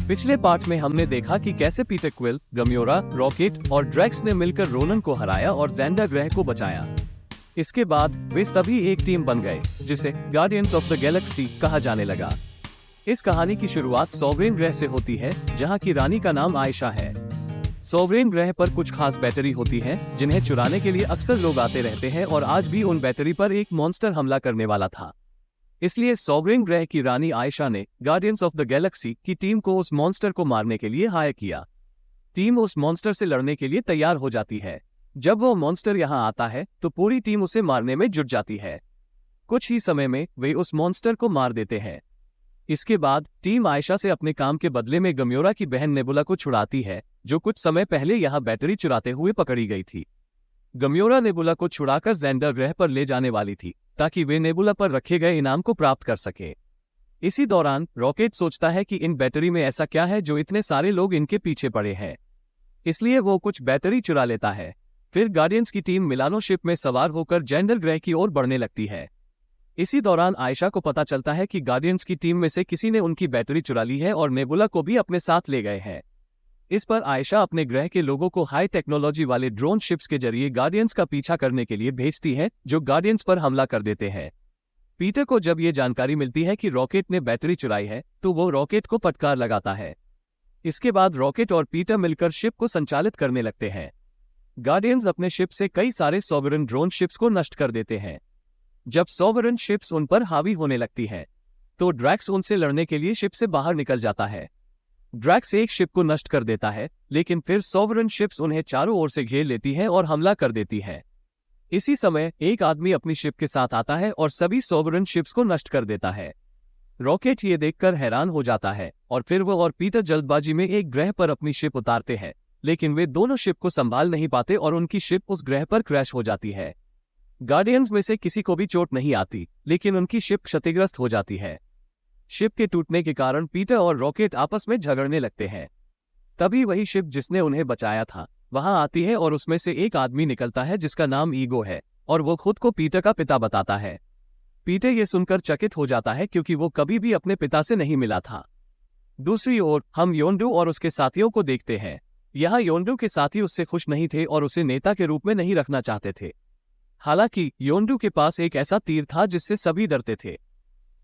पिछले पार्ट में हमने देखा कि कैसे पीटर क्विल, गम्योरा, रॉकेट और ड्रैक्स ने मिलकर रोनन को हराया और ज़ेंडा ग्रह को बचाया। इसके बाद वे सभी एक टीम बन गए, जिसे गार्डियंस ऑफ द गैलेक्सी कहा जाने लगा। इस कहानी की शुरुआत सॉवरेन ग्रह से होती है, जहाँ की रानी का नाम आयशा है। सॉवरेन ग्रह पर कुछ खास बैटरी होती है, जिन्हें चुराने के लिए अक्सर लोग आते रहते हैं और आज भी उन बैटरी पर एक मॉन्स्टर हमला करने वाला था। इसलिए सॉवरेन ग्रह की रानी आयशा ने गार्डियंस ऑफ द गैलेक्सी की टीम को उस मॉन्स्टर को मारने के लिए हायर किया। टीम उस मॉन्स्टर से लड़ने के लिए तैयार हो जाती है। जब वो मॉन्स्टर यहाँ आता है तो पूरी टीम उसे मारने में जुट जाती है। कुछ ही समय में वे उस मॉन्स्टर को मार देते हैं। इसके बाद टीम आयशा से अपने काम के बदले में गम्योरा की बहन नेबुला को छुड़ाती है, जो कुछ समय पहले यहाँ बैटरी चुराते हुए पकड़ी गई थी। गम्योरा नेबुला को छुड़ाकर ज़ेंडा ग्रह पर ले जाने वाली थी, ताकि वे नेबुला पर रखे गए इनाम को प्राप्त कर सके। इसी दौरान रॉकेट सोचता है कि इन बैटरी में ऐसा क्या है जो इतने सारे लोग इनके पीछे पड़े हैं, इसलिए वो कुछ बैटरी चुरा लेता है। फिर गार्डियंस की टीम मिलानो शिप में सवार होकर ज़ेंडा ग्रह की ओर बढ़ने लगती है। इसी दौरान आयशा को पता चलता है कि गार्डियंस की टीम में से किसी ने उनकी बैटरी चुरा ली है और नेबुला को भी अपने साथ ले गए हैं। इस पर आयशा अपने ग्रह के लोगों को हाई टेक्नोलॉजी वाले ड्रोन शिप्स के जरिए गार्डियंस का पीछा करने के लिए भेजती है, जो गार्डियंस पर हमला कर देते हैं। पीटर को जब ये जानकारी मिलती है कि रॉकेट ने बैटरी चुराई है, तो वो रॉकेट को फटकार लगाता है। इसके बाद रॉकेट और पीटर मिलकर शिप को संचालित करने लगते हैं। गार्डियंस अपने शिप से कई सारे सॉवरेन ड्रोन शिप्स को नष्ट कर देते हैं। जब सॉवरेन शिप्स उन पर हावी होने लगती है, तो ड्रैक्स उनसे लड़ने के लिए शिप से बाहर निकल जाता है। ड्रैक्स एक शिप को नष्ट कर देता है, लेकिन फिर सॉवरेन शिप्स उन्हें चारों ओर से घेर लेती हैं और हमला कर देती है। इसी समय एक आदमी अपनी शिप के साथ आता है और सभी सॉवरेन शिप्स को नष्ट कर देता है। रॉकेट ये देखकर हैरान हो जाता है और फिर वो और पीटर जल्दबाजी में एक ग्रह पर अपनी शिप उतारते हैं, लेकिन वे दोनों शिप को संभाल नहीं पाते और उनकी शिप उस ग्रह पर क्रैश हो जाती है। गार्डियंस में से किसी को भी चोट नहीं आती, लेकिन उनकी शिप क्षतिग्रस्त हो जाती है। शिप के टूटने के कारण पीटर और रॉकेट आपस में झगड़ने लगते हैं। तभी वही शिप जिसने उन्हें बचाया था वहां आती है और उसमें से एक आदमी निकलता है जिसका नाम ईगो है, और वो खुद को पीटर का पिता बताता है। पीटर ये सुनकर चकित हो जाता है, क्योंकि वो कभी भी अपने पिता से नहीं मिला था। दूसरी ओर हम योंडू और उसके साथियों को देखते हैं। यहाँ योंडू के साथी उससे खुश नहीं थे और उसे नेता के रूप में नहीं रखना चाहते थे। हालांकि योंडू के पास एक ऐसा तीर था जिससे सभी डरते थे।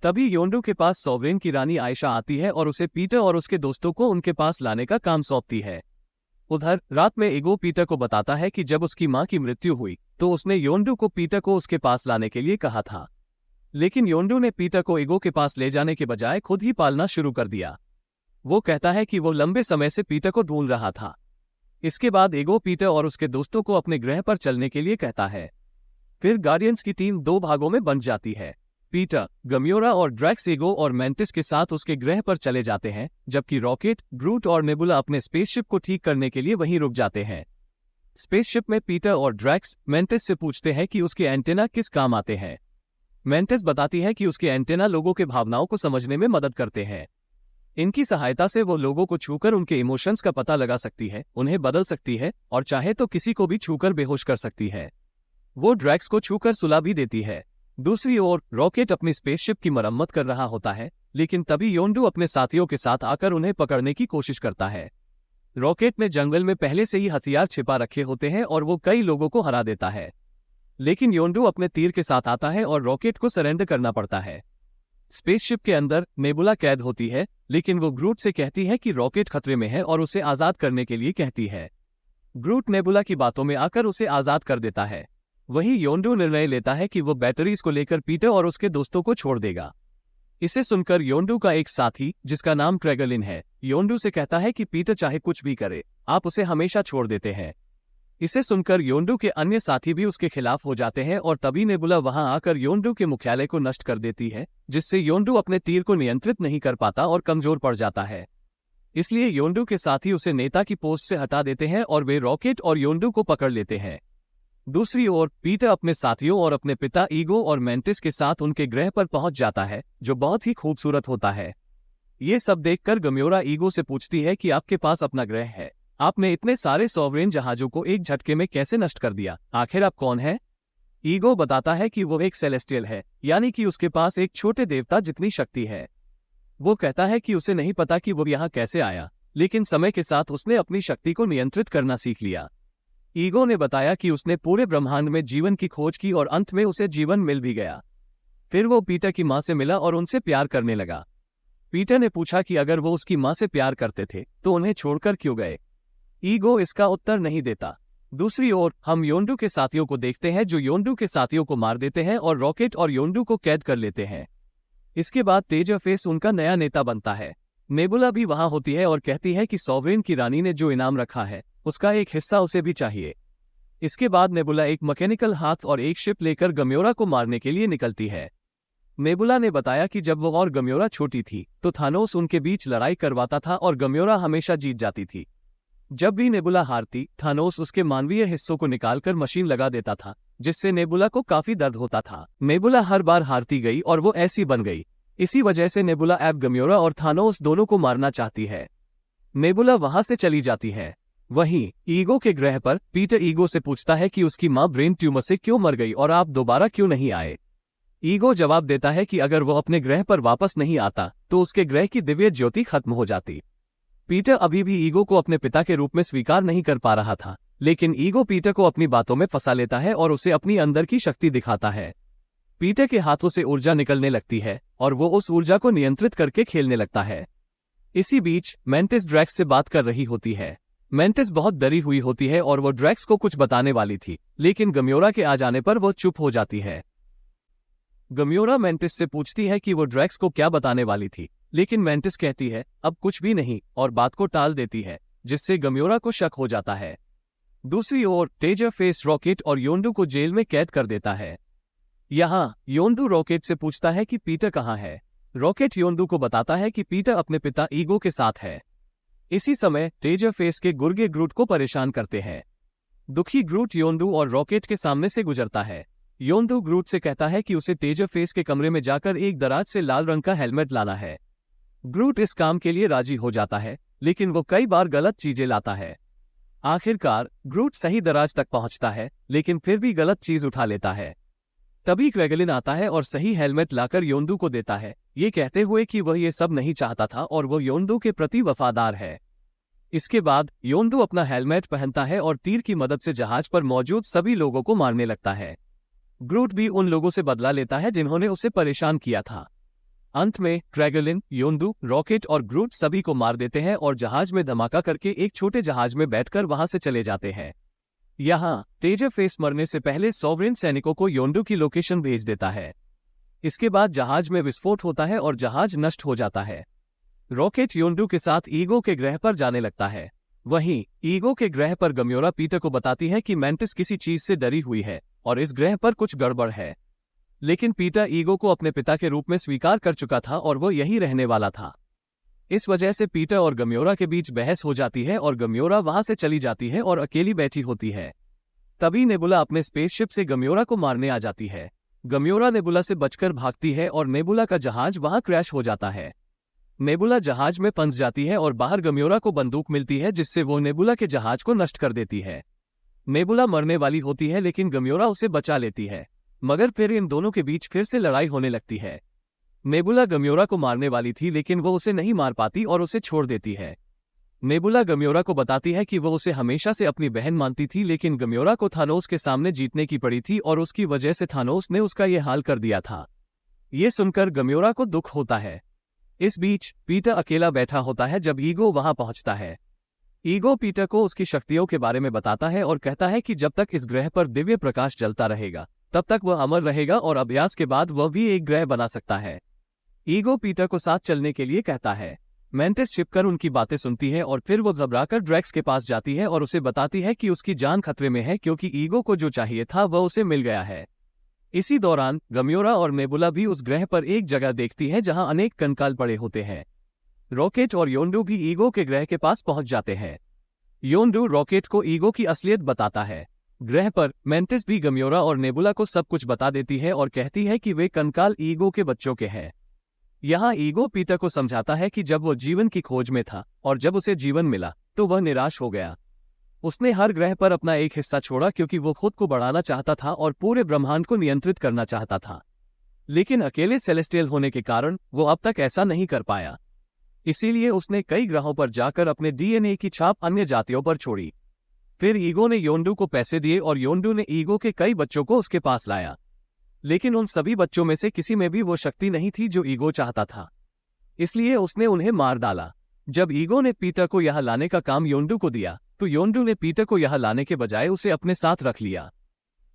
तभी योंडू के पास सॉवरेन की रानी आयशा आती है और उसे पीटर और उसके दोस्तों को उनके पास लाने का काम सौंपती है। उधर रात में ईगो पीटर को बताता है कि जब उसकी मां की मृत्यु हुई तो उसने योंडू को पीटर को उसके पास लाने के लिए कहा था, लेकिन योंडू ने पीटर को ईगो के पास ले जाने के बजाय खुद ही पालना शुरू कर दिया। वो कहता है कि वो लंबे समय से पीटर को ढूंढ रहा था। इसके बाद ईगो पीटर और उसके दोस्तों को अपने ग्रह पर चलने के लिए कहता है। फिर गार्डियंस की टीम दो भागों में बंट जाती है। पीटर, गम्योरा और ड्रैक्स ईगो और मेंटिस के साथ उसके ग्रह पर चले जाते हैं, जबकि रॉकेट, ग्रूट और नेबुला अपने स्पेसशिप को ठीक करने के लिए वहीं रुक जाते हैं। स्पेसशिप में पीटर और ड्रैक्स मेंटिस से पूछते हैं कि उसके एंटेना किस काम आते हैं। मेंटिस बताती है कि उसके एंटेना लोगों के भावनाओं को समझने में मदद करते हैं। इनकी सहायता से वो लोगों को छूकर उनके इमोशंस का पता लगा सकती है, उन्हें बदल सकती है और चाहे तो किसी को भी छूकर बेहोश कर सकती है। वो ड्रैक्स को छूकर सुला भी देती है। दूसरी ओर रॉकेट अपनी स्पेसशिप की मरम्मत कर रहा होता है, लेकिन तभी योंडू अपने साथियों के साथ आकर उन्हें पकड़ने की कोशिश करता है। रॉकेट ने जंगल में पहले से ही हथियार छिपा रखे होते हैं और वो कई लोगों को हरा देता है, लेकिन योंडू अपने तीर के साथ आता है और रॉकेट को सरेंडर करना पड़ता है। स्पेसशिप के अंदर नेबुला कैद होती है, लेकिन वो ग्रूट से कहती है कि रॉकेट खतरे में है और उसे आजाद करने के लिए कहती है। ग्रूट नेबुला की बातों में आकर उसे आजाद कर देता है। वही योंडू निर्णय लेता है कि वो बैटरीज को लेकर पीटर और उसके दोस्तों को छोड़ देगा। इसे सुनकर योंडू का एक साथी, जिसका नाम ट्रेगलिन है, योंडू से कहता है कि पीटर चाहे कुछ भी करे, आप उसे हमेशा छोड़ देते हैं। इसे सुनकर योंडू के अन्य साथी भी उसके खिलाफ हो जाते हैं और तभी नेबुला वहां आकर योंडू के मुख्यालय को नष्ट कर देती है, जिससे योंडू अपने तीर को नियंत्रित नहीं कर पाता और कमजोर पड़ जाता है। इसलिए योंडू के साथी उसे नेता की पोस्ट से हटा देते हैं और वे रॉकेट और योंडू को पकड़ लेते हैं। दूसरी ओर पीटर अपने साथियों और अपने पिता ईगो और मेंटिस के साथ उनके ग्रह पर पहुंच जाता है, जो बहुत ही खूबसूरत होता है। ये सब देखकर गम्योरा ईगो से पूछती है कि आपके पास अपना ग्रह है, आपने इतने सारे सॉवरेन जहाजों को एक झटके में कैसे नष्ट कर दिया, आखिर आप कौन है? ईगो बताता है कि वो एक सेलेस्टियल है, यानी कि उसके पास एक छोटे देवता जितनी शक्ति है। वो कहता है कि उसे नहीं पता कि वो यहाँ कैसे आया, लेकिन समय के साथ उसने अपनी शक्ति को नियंत्रित करना सीख लिया। ईगो ने बताया कि उसने पूरे ब्रह्मांड में जीवन की खोज की और अंत में उसे जीवन मिल भी गया। फिर वो पीटर की माँ से मिला और उनसे प्यार करने लगा। पीटर ने पूछा कि अगर वो उसकी माँ से प्यार करते थे तो उन्हें छोड़कर क्यों गए। ईगो इसका उत्तर नहीं देता। दूसरी ओर हम योंडू के साथियों को देखते हैं जो योंडू के साथियों को मार देते हैं और रॉकेट और योंडू को कैद कर लेते हैं। इसके बाद तेजरफेस उनका नया नेता बनता है। नेबुला भी वहां होती है और कहती है कि सॉवरेन की रानी ने जो इनाम रखा है उसका एक हिस्सा उसे भी चाहिए। इसके बाद नेबुला एक मैकेनिकल हाथ और एक शिप लेकर गम्योरा को मारने के लिए निकलती है। नेबुला ने बताया कि जब वो और गम्योरा छोटी थी तो थानोस उनके बीच लड़ाई करवाता था और गम्योरा हमेशा जीत जाती थी। जब भी नेबुला हारती, थानोस उसके मानवीय हिस्सों को निकालकर मशीन लगा देता था, जिससे नेबुला को काफी दर्द होता था। नेबुला हर बार हारती गई और वो ऐसी बन गई। इसी वजह से नेबुला अब गम्योरा और थानोस दोनों को मारना चाहती है। नेबुला वहां से चली जाती है। वहीं ईगो के ग्रह पर पीटर ईगो से पूछता है कि उसकी मां ब्रेन ट्यूमर से क्यों मर गई और आप दोबारा क्यों नहीं आए। ईगो जवाब देता है कि अगर वो अपने ग्रह पर वापस नहीं आता तो उसके ग्रह की दिव्य ज्योति खत्म हो जाती। पीटर अभी भी ईगो को अपने पिता के रूप में स्वीकार नहीं कर पा रहा था, लेकिन ईगो पीटर को अपनी बातों में फंसा लेता है और उसे अपनी अंदर की शक्ति दिखाता है। पीटर के हाथों से ऊर्जा निकलने लगती है और वो उस ऊर्जा को नियंत्रित करके खेलने लगता है। इसी बीच मेंटिस ड्रैक्स से बात कर रही होती है। मेंटिस बहुत डरी हुई होती है और वो ड्रैक्स को कुछ बताने वाली थी, लेकिन गम्योरा के आ जाने पर वो चुप हो जाती है। गम्योरा मेंटिस से पूछती है कि वो ड्रैक्स को क्या बताने वाली थी, लेकिन मेंटिस कहती है अब कुछ भी नहीं और बात को टाल देती है, जिससे गम्योरा को शक हो जाता है। दूसरी ओर तेजरफेस रॉकेट और योंडू को जेल में कैद कर देता है। यहाँ योंडू रॉकेट से पूछता है कि पीटर कहाँ है। रॉकेट योंडू को बताता है कि पीटर अपने पिता ईगो के साथ है। इसी समय तेजरफेस के गुर्गे ग्रूट को परेशान करते हैं। दुखी ग्रूट योंडू और रॉकेट के सामने से गुजरता है। योंडू ग्रूट से कहता है कि उसे तेजरफेस के कमरे में जाकर एक दराज से लाल रंग का हेलमेट लाना है। ग्रूट इस काम के लिए राजी हो जाता है, लेकिन वो कई बार गलत चीजें लाता है। आखिरकार ग्रूट सही दराज तक पहुंचता है, लेकिन फिर भी गलत चीज उठा लेता है। तभी क्वेगलिन आता है और सही हेलमेट लाकर योंडू को देता है, ये कहते हुए कि वह ये सब नहीं चाहता था और वो योंडू के प्रति वफादार है। इसके बाद योंडू अपना हेलमेट पहनता है और तीर की मदद से जहाज पर मौजूद सभी लोगों को मारने लगता है। ग्रूट भी उन लोगों से बदला लेता है जिन्होंने उसे परेशान किया था। अंत में क्वेगलिन, योंडू, रॉकेट और ग्रूट सभी को मार देते हैं और जहाज में धमाका करके एक छोटे जहाज में बैठकर वहां से चले जाते हैं। यहाँ तेजरफेस मरने से पहले सॉवरेन सैनिकों को योंडू की लोकेशन भेज देता है। इसके बाद जहाज में विस्फोट होता है और जहाज नष्ट हो जाता है। रॉकेट योंडू के साथ ईगो के ग्रह पर जाने लगता है। वहीं ईगो के ग्रह पर गम्योरा पीटर को बताती है कि मेंटिस किसी चीज से डरी हुई है और इस ग्रह पर कुछ गड़बड़ है। लेकिन पीटर ईगो को अपने पिता के रूप में स्वीकार कर चुका था और वो यही रहने वाला था। इस वजह से पीटर और गम्योरा के बीच बहस हो जाती है और गम्योरा वहां से चली जाती है और अकेली बैठी होती है। तभी नेबुला अपने स्पेसशिप से गम्योरा को मारने आ जाती है। गम्योरा नेबुला से बचकर भागती है और नेबुला का जहाज वहां क्रैश हो जाता है। नेबुला जहाज में फंस जाती है और बाहर गम्योरा को बंदूक मिलती है, जिससे वो नेबुला के जहाज को नष्ट कर देती है। नेबुला मरने वाली होती है, लेकिन गम्योरा उसे बचा लेती है। मगर फिर इन दोनों के बीच फिर से लड़ाई होने लगती है। नेबुला गम्योरा को मारने वाली थी, लेकिन वो उसे नहीं मार पाती और उसे छोड़ देती है। नेबुला गम्योरा को बताती है कि वो उसे हमेशा से अपनी बहन मानती थी, लेकिन गम्योरा को थानोस के सामने जीतने की पड़ी थी और उसकी वजह से थानोस ने उसका ये हाल कर दिया था। ये सुनकर गम्योरा को दुख होता है। इस बीच पीटर अकेला बैठा होता है जब ईगो वहां पहुंचता है। ईगो पीटर को उसकी शक्तियों के बारे में बताता है और कहता है कि जब तक इस ग्रह पर दिव्य प्रकाश जलता रहेगा तब तक वह अमर रहेगा और अभ्यास के बाद वह भी एक ग्रह बना सकता है। ईगो पीटर को साथ चलने के लिए कहता है। मेंटिस छिपकर उनकी बातें सुनती है और फिर वो घबराकर ड्रैक्स के पास जाती है और उसे बताती है कि उसकी जान खतरे में है, क्योंकि ईगो को जो चाहिए था वह उसे मिल गया है। इसी दौरान गम्योरा और नेबुला भी उस ग्रह पर एक जगह देखती है जहां अनेक कंकाल पड़े होते हैं। रॉकेट और योंडू भी ईगो के ग्रह के पास पहुंच जाते हैं। योंडू रॉकेट को ईगो की असलियत बताता है। ग्रह पर मेंटिस भी गम्योरा और नेबुला को सब कुछ बता देती है और कहती है कि वे कंकाल ईगो के बच्चों के हैं। यहाँ ईगो पीटर को समझाता है कि जब वो जीवन की खोज में था और जब उसे जीवन मिला तो वह निराश हो गया। उसने हर ग्रह पर अपना एक हिस्सा छोड़ा क्योंकि वो खुद को बढ़ाना चाहता था और पूरे ब्रह्मांड को नियंत्रित करना चाहता था। लेकिन अकेले सेलेस्टियल होने के कारण वो अब तक ऐसा नहीं कर पाया। इसीलिए उसने कई ग्रहों पर जाकर अपने डीएनए की छाप अन्य जातियों पर छोड़ी। फिर ईगो ने योंडू को पैसे दिए और योंडू ने ईगो के कई बच्चों को उसके पास लाया। लेकिन उन सभी बच्चों में से किसी में भी वो शक्ति नहीं थी जो ईगो चाहता था, इसलिए उसने उन्हें मार डाला। जब ईगो ने पीटर को यहां लाने का काम योंडू को दिया तो योंडू ने पीटर को यहां लाने के बजाय उसे अपने साथ रख लिया।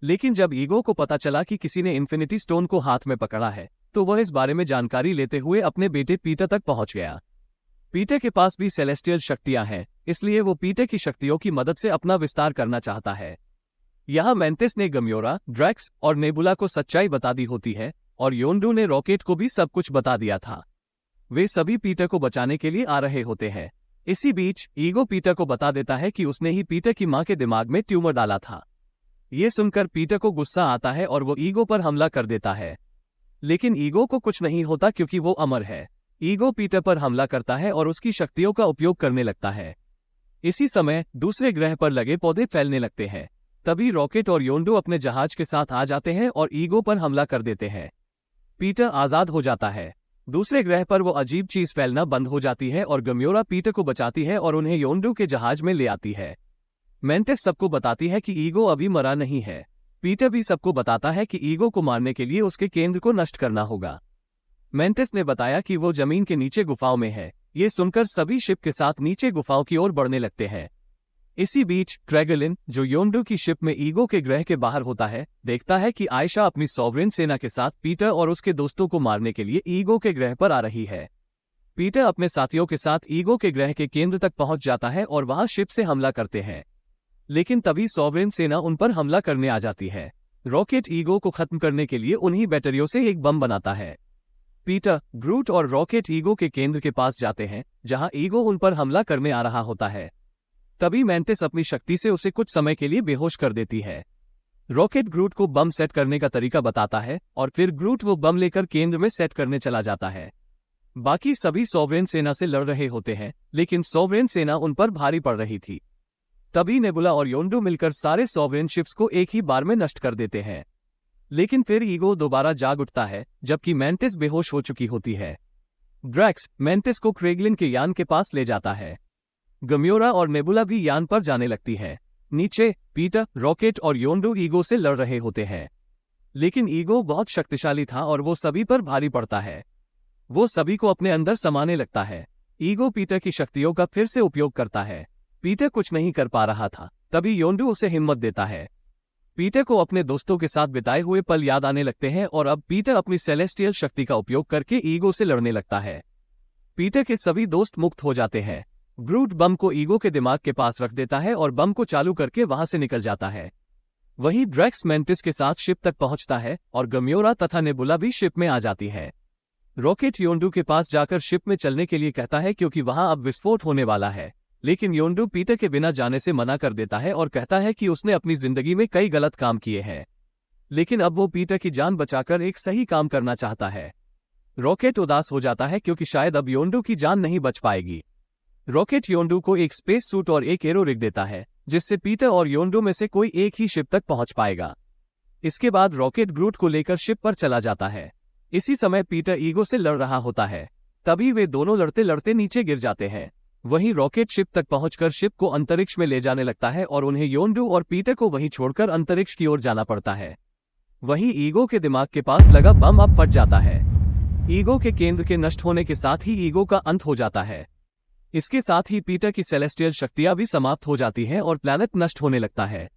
लेकिन जब ईगो को पता चला कि किसी ने इन्फिनिटी स्टोन को हाथ में पकड़ा है तो वह इस बारे में जानकारी लेते हुए अपने बेटे पीटर तक पहुंच गया। पीटर के पास भी सेलेस्टियल शक्तियां हैं, इसलिए वो पीटर की शक्तियों की मदद से अपना विस्तार करना चाहता है। यहाँ मेंटिस ने गम्योरा, ड्रैक्स और नेबुला को सच्चाई बता दी होती है और योंडू ने रॉकेट को भी सब कुछ बता दिया था। वे सभी पीटर को बचाने के लिए आ रहे होते हैं। इसी बीच ईगो पीटर को बता देता है कि उसने ही पीटर की मां के दिमाग में ट्यूमर डाला था। ये सुनकर पीटर को गुस्सा आता है और वो ईगो पर हमला कर देता है। लेकिन ईगो को कुछ नहीं होता क्योंकि वो अमर है। ईगो पीटर पर हमला करता है और उसकी शक्तियों का उपयोग करने लगता है। इसी समय दूसरे ग्रह पर लगे पौधे फैलने लगते हैं। तभी रॉकेट और योंडू अपने जहाज के साथ आ जाते हैं और ईगो पर हमला कर देते हैं। पीटर आजाद हो जाता है। दूसरे ग्रह पर वो अजीब चीज फैलना बंद हो जाती है और गम्योरा पीटर को बचाती है और उन्हें योंडू के जहाज में ले आती है। मेंटिस सबको बताती है कि ईगो अभी मरा नहीं है। पीटर भी सबको बताता है कि ईगो को मारने के लिए उसके केंद्र को नष्ट करना होगा। मेंटिस ने बताया कि वो जमीन के नीचे गुफाओं में है। ये सुनकर सभी शिप के साथ नीचे गुफाओं की ओर बढ़ने लगते हैं। इसी बीच ट्रैगलिन, जो योंडू की शिप में ईगो के ग्रह के बाहर होता है, देखता है कि आयशा अपनी सॉवरेन सेना के साथ पीटर और उसके दोस्तों को मारने के लिए ईगो के ग्रह पर आ रही है। पीटर अपने साथियों के साथ ईगो के ग्रह के केंद्र तक पहुंच जाता है और वहां शिप से हमला करते हैं। लेकिन तभी सॉवरेन सेना उन पर हमला करने आ जाती है। रॉकेट ईगो को खत्म करने के लिए उन्हीं बैटरियों से एक बम बनाता है। पीटर, ग्रूट और रॉकेट ईगो के केंद्र के पास जाते हैं जहां ईगो उन पर हमला करने आ रहा होता है। तभी मेंटिस अपनी शक्ति से उसे कुछ समय के लिए बेहोश कर देती है। रॉकेट ग्रूट को बम सेट करने का तरीका बताता है और फिर ग्रूट वो बम लेकर केंद्र में सेट करने चला जाता है। बाकी सभी सॉवरेन सेना से लड़ रहे होते हैं, लेकिन सॉवरेन सेना उन पर भारी पड़ रही थी। तभी नेबुला और योंडू मिलकर सारे सॉवरेन शिप्स को एक ही बार में नष्ट कर देते हैं। लेकिन फिर ईगो दोबारा जाग उठता है जबकि मेंटिस बेहोश हो चुकी होती है। ड्रैक्स मेंटिस को क्रेगलिन के यान के पास ले जाता है। गम्योरा और नेबुला भी यान पर जाने लगती है। नीचे पीटर, रॉकेट और योंडू ईगो से लड़ रहे होते हैं। लेकिन ईगो बहुत शक्तिशाली था और वो सभी पर भारी पड़ता है। वो सभी को अपने अंदर समाने लगता है। ईगो पीटर की शक्तियों का फिर से उपयोग करता है। पीटर कुछ नहीं कर पा रहा था। तभी योंडू उसे हिम्मत देता है। पीटर को अपने दोस्तों के साथ बिताए हुए पल याद आने लगते हैं और अब पीटर अपनी सेलेस्टियल शक्ति का उपयोग करके ईगो से लड़ने लगता है। पीटर के सभी दोस्त मुक्त हो जाते हैं। ग्रूट बम को ईगो के दिमाग के पास रख देता है और बम को चालू करके वहां से निकल जाता है। वहीं ड्रैक्स मेंटिस के साथ शिप तक पहुंचता है और गम्योरा तथा नेबुला भी शिप में आ जाती है। रॉकेट योंडू के पास जाकर शिप में चलने के लिए कहता है क्योंकि वहां अब विस्फोट होने वाला है। लेकिन योंडू पीटर के बिना जाने से मना कर देता है और कहता है कि उसने अपनी जिंदगी में कई गलत काम किए हैं, लेकिन अब वो पीटर की जान बचाकर एक सही काम करना चाहता है। रॉकेट उदास हो जाता है क्योंकि शायद अब योंडू की जान नहीं बच पाएगी। रॉकेट योंडू को एक स्पेस सूट और एक एरो रिग देता है जिससे पीटर और योंडू में से कोई एक ही शिप तक पहुंच पाएगा। इसके बाद रॉकेट ग्रूट को लेकर शिप पर चला जाता है। इसी समय पीटर ईगो से लड़ रहा होता है। तभी वे दोनों लड़ते लड़ते नीचे गिर जाते हैं। वहीं रॉकेट शिप तक पहुंचकर शिप को अंतरिक्ष में ले जाने लगता है और उन्हें योंडू और पीटर को वहीं छोड़कर अंतरिक्ष की ओर जाना पड़ता है। वहीं ईगो के दिमाग के पास लगा बम अब फट जाता है। ईगो के केंद्र के नष्ट होने के साथ ही ईगो का अंत हो जाता है। इसके साथ ही पीटर की सेलेस्टियल शक्तियां भी समाप्त हो जाती हैं और प्लैनेट नष्ट होने लगता है।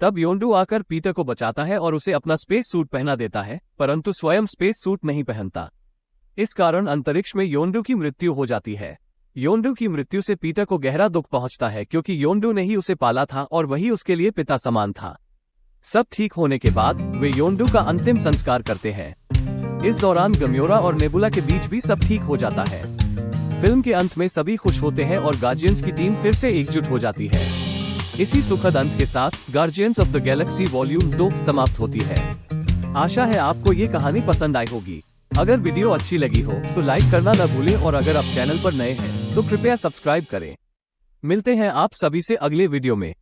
तब योंडू आकर पीटर को बचाता है और उसे अपना स्पेस सूट पहना देता है, परंतु स्वयं स्पेस सूट नहीं पहनता। इस कारण अंतरिक्ष में योंडू की मृत्यु हो जाती है। योंडू की मृत्यु से पीटर को गहरा दुख पहुंचता है क्योंकि योंडू ने ही उसे पाला था और वही उसके लिए पिता समान था। सब ठीक होने के बाद वे योंडू का अंतिम संस्कार करते हैं। इस दौरान गम्योरा और नेबुला के बीच भी सब ठीक हो जाता है। फिल्म के अंत में सभी खुश होते हैं और गार्जियंस की टीम फिर से एकजुट हो जाती है। इसी सुखद अंत के साथ guardians of the Galaxy volume 2 समाप्त होती है। आशा है आपको ये कहानी पसंद आई होगी। अगर वीडियो अच्छी लगी हो तो लाइक करना न भूलें और अगर आप चैनल पर नए हैं तो कृपया सब्सक्राइब करें। मिलते हैं आप सभी से अगले वीडियो में।